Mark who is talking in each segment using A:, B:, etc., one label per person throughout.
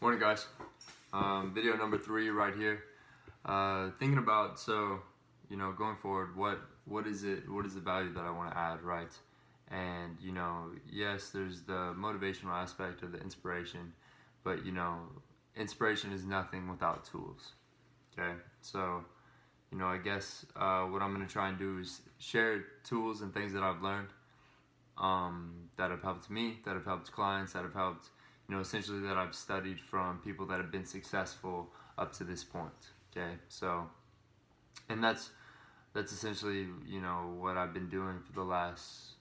A: Morning, guys. Video number 3 right here. Thinking about, going forward, what is it? What is the value that I want to add, right? And yes, there's the motivational aspect of the inspiration, but inspiration is nothing without tools. Okay, so I guess what I'm gonna try and do is share tools and things that I've learned, that have helped me, that have helped clients, that have helped, essentially that I've studied from people that have been successful up to this point. Okay, so, and that's essentially, what I've been doing for the last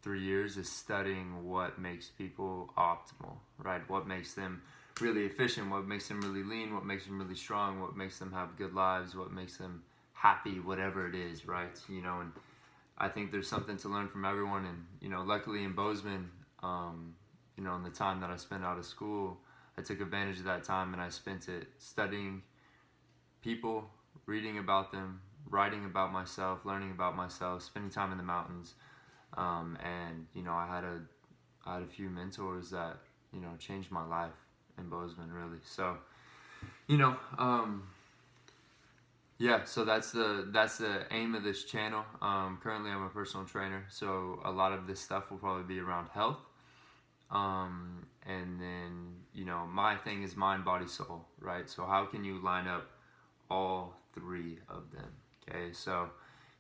A: 3 years is studying what makes people optimal, right? What makes them really efficient, what makes them really lean, what makes them really strong, what makes them have good lives, what makes them happy, whatever it is, right? And I think there's something to learn from everyone. And luckily in Bozeman, in the time that I spent out of school, I took advantage of that time and I spent it studying people, reading about them, writing about myself, learning about myself, spending time in the mountains. And I had a few mentors that changed my life in Bozeman, really. So yeah, so that's the aim of this channel. Currently I'm a personal trainer, so a lot of this stuff will probably be around health. And then, my thing is mind, body, soul, right? So how can you line up all 3 of them? Okay, so,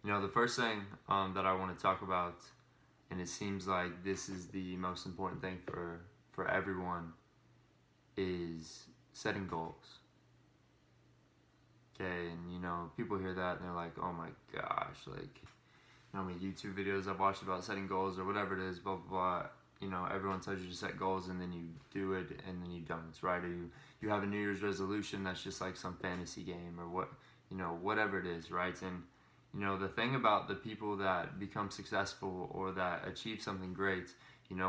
A: the first thing that I want to talk about, and it seems like this is the most important thing for everyone, is setting goals. Okay, and people hear that and they're like, oh my gosh, like, how many YouTube videos I've watched about setting goals or whatever it is, blah, blah, blah. Everyone tells you to set goals and then you do it and then you don't, right? Or you have a New Year's resolution that's just like some fantasy game or whatever it is, right? And, the thing about the people that become successful or that achieve something great,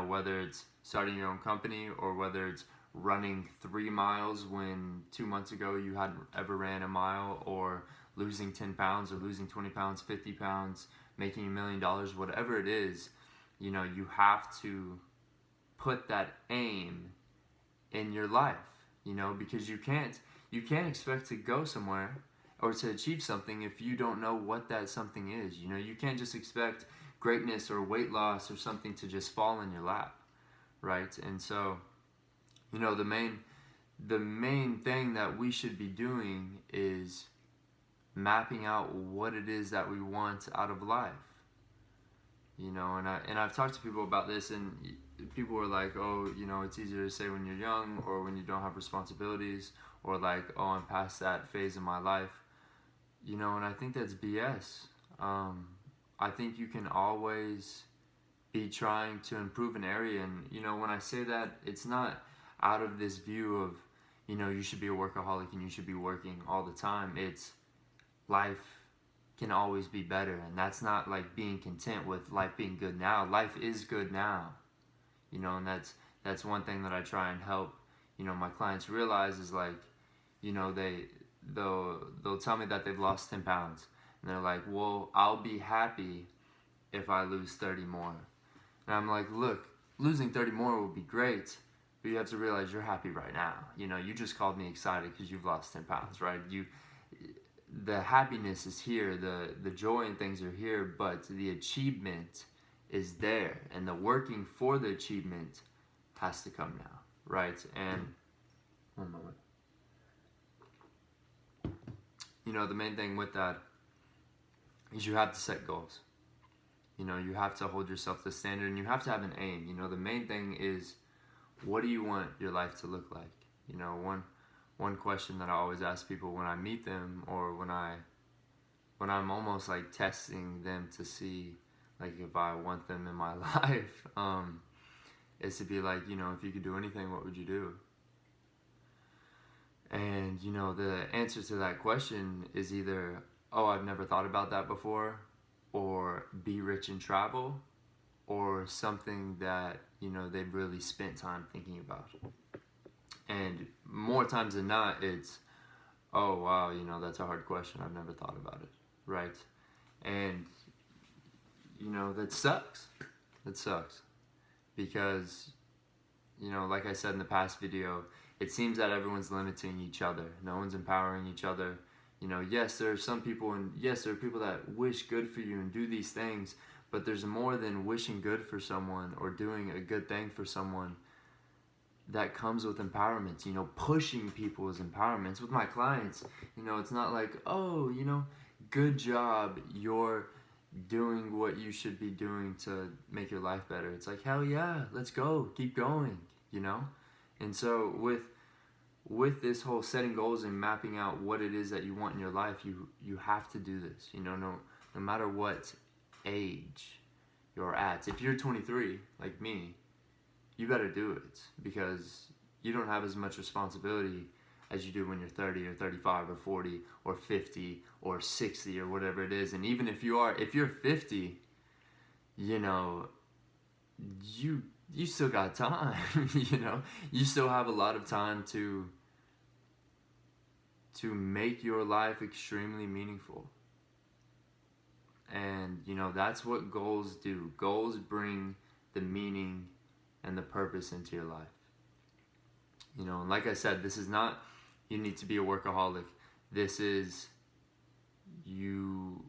A: whether it's starting your own company or whether it's running 3 miles when 2 months ago you hadn't ever ran a mile, or losing 10 pounds or losing 20 pounds, 50 pounds, making $1 million, whatever it is, you have to put that aim in your life, because you can't expect to go somewhere or to achieve something if you don't know what that something is. You can't just expect greatness or weight loss or something to just fall in your lap, right? And so, the main thing that we should be doing is mapping out what it is that we want out of life. And I've talked to people about this, and people are like, oh, it's easier to say when you're young or when you don't have responsibilities, or like, oh, I'm past that phase in my life. And I think that's BS. I think you can always be trying to improve an area. And when I say that, it's not out of this view of you should be a workaholic and you should be working all the time. It's life can always be better, and that's not like being content with life being good now. Life is good now, and that's one thing that I try and help my clients realize is like, they'll tell me that they've lost 10 pounds and they're like, well, I'll be happy if I lose 30 more. And I'm like, look, losing 30 more would be great, but you have to realize you're happy right now. You just called me excited because you've lost 10 pounds, right? The happiness is here, the joy and things are here, but the achievement is there, and the working for the achievement has to come now, right? And one moment. The main thing with that is you have to set goals. You have to hold yourself to the standard, and you have to have an aim. The main thing is, what do you want your life to look like? One question that I always ask people when I meet them, or when I'm almost like testing them to see like if I want them in my life, is to be like, if you could do anything, what would you do? And the answer to that question is either, oh, I've never thought about that before, or be rich and travel, or something that they've really spent time thinking about. And more times than not, it's, oh wow, that's a hard question, I've never thought about it, right? And that sucks. Because you know, like I said in the past video, it seems that everyone's limiting each other. No one's empowering each other. You know, yes, there are some people, and yes, there are people that wish good for you and do these things, but there's more than wishing good for someone or doing a good thing for someone that comes with empowerment. You know, pushing people is empowerment. With my clients, you know, it's not like, oh, you know, good job, you're doing what you should be doing to make your life better. It's like, hell yeah, let's go, keep going, you know? And so with this whole setting goals and mapping out what it is that you want in your life, you have to do this. You know, no matter what age you're at. If you're 23 like me, you better do it, because you don't have as much responsibility as you do when you're 30 or 35 or 40 or 50 or 60 or whatever it is. And even if you're 50, you know, you still got time. You know, you still have a lot of time to make your life extremely meaningful. And you know, that's what goals do. Goals bring the meaning and the purpose into your life. You know, and like I said, this is not you need to be a workaholic. This is you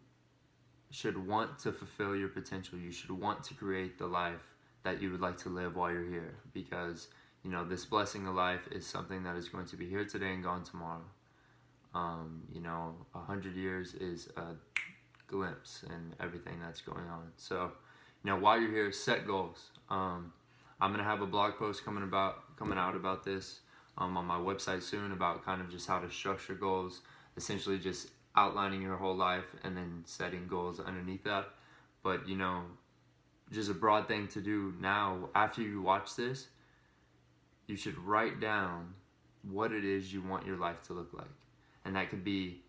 A: should want to fulfill your potential. You should want to create the life that you would like to live while you're here, because you know, this blessing of life is something that is going to be here today and gone tomorrow. You know, 100 years is a glimpse in everything that's going on. So, you know, while you're here, set goals. I'm gonna have a blog post coming out about this on my website soon, about kind of just how to structure goals, essentially just outlining your whole life and then setting goals underneath that. But you know, just a broad thing to do now, after you watch this, you should write down what it is you want your life to look like. And that could be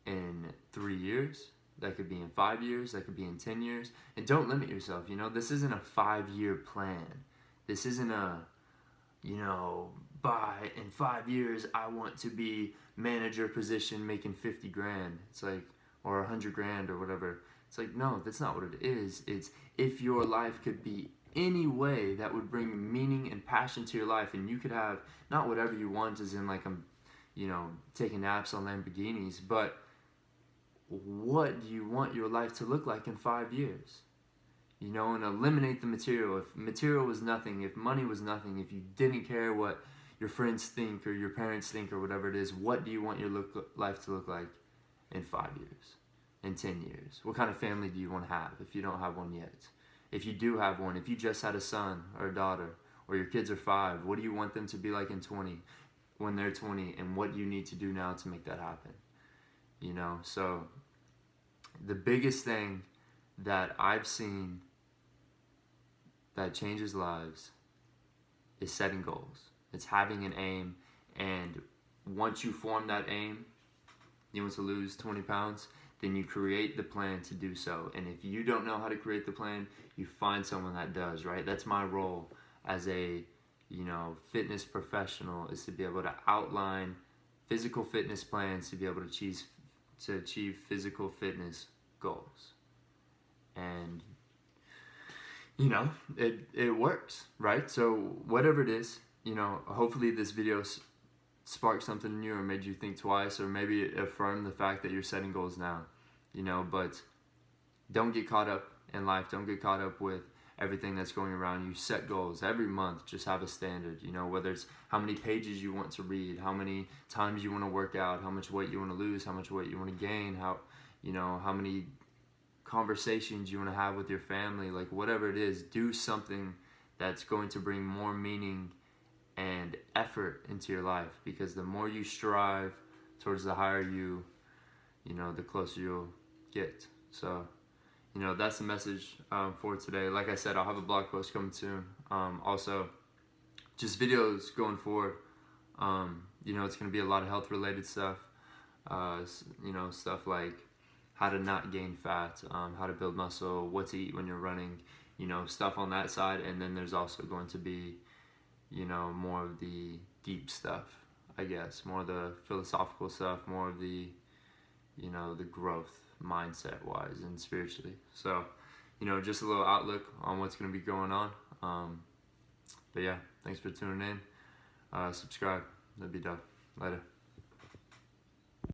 A: in 3 years, that could be in 5 years, that could be in 10 years. And don't limit yourself. You know, this isn't a 5-year plan. This isn't a, you know, in 5 years I want to be manager position making 50 grand. It's like, or 100 grand or whatever. It's like, no, that's not what it is. It's if your life could be any way that would bring meaning and passion to your life, and you could have not whatever you want, as in like I'm, you know, taking naps on Lamborghinis, but what do you want your life to look like in 5 years? You know, and eliminate the material. If material was nothing, if money was nothing, if you didn't care what your friends think or your parents think or whatever it is, what do you want your life to look like in 5 years, in 10 years? What kind of family do you want to have if you don't have one yet? If you do have one, if you just had a son or a daughter, or your kids are 5, what do you want them to be like in 20, when they're 20, and what do you need to do now to make that happen? You know, so the biggest thing that I've seen that changes lives is setting goals. It's having an aim, and once you form that aim, you want to lose 20 pounds, then you create the plan to do so. And if you don't know how to create the plan, you find someone that does, right? That's my role as a, you know, fitness professional, is to be able to outline physical fitness plans to be able to achieve physical fitness goals. And you know, it works, right? So whatever it is, you know, hopefully this video sparked something in you, or made you think twice, or maybe it affirmed the fact that you're setting goals now, you know. But don't get caught up in life. Don't get caught up with everything that's going around you. Set goals every month. Just have a standard, you know, whether it's how many pages you want to read, how many times you want to work out, how much weight you want to lose, how much weight you want to gain, how, you know, how many conversations you want to have with your family. Like whatever it is, do something that's going to bring more meaning and effort into your life, because the more you strive towards the higher you know, the closer you'll get. So, you know, that's the message for today. Like I said, I'll have a blog post coming soon. Also, just videos going forward. You know, it's going to be a lot of health related stuff. You know, stuff like how to not gain fat, how to build muscle, what to eat when you're running, you know, stuff on that side. And then there's also going to be, you know, more of the deep stuff, I guess, more of the philosophical stuff, more of the, you know, the growth mindset wise and spiritually. So, you know, just a little outlook on what's going to be going on. But yeah, thanks for tuning in. Subscribe. That'd be dope. Later.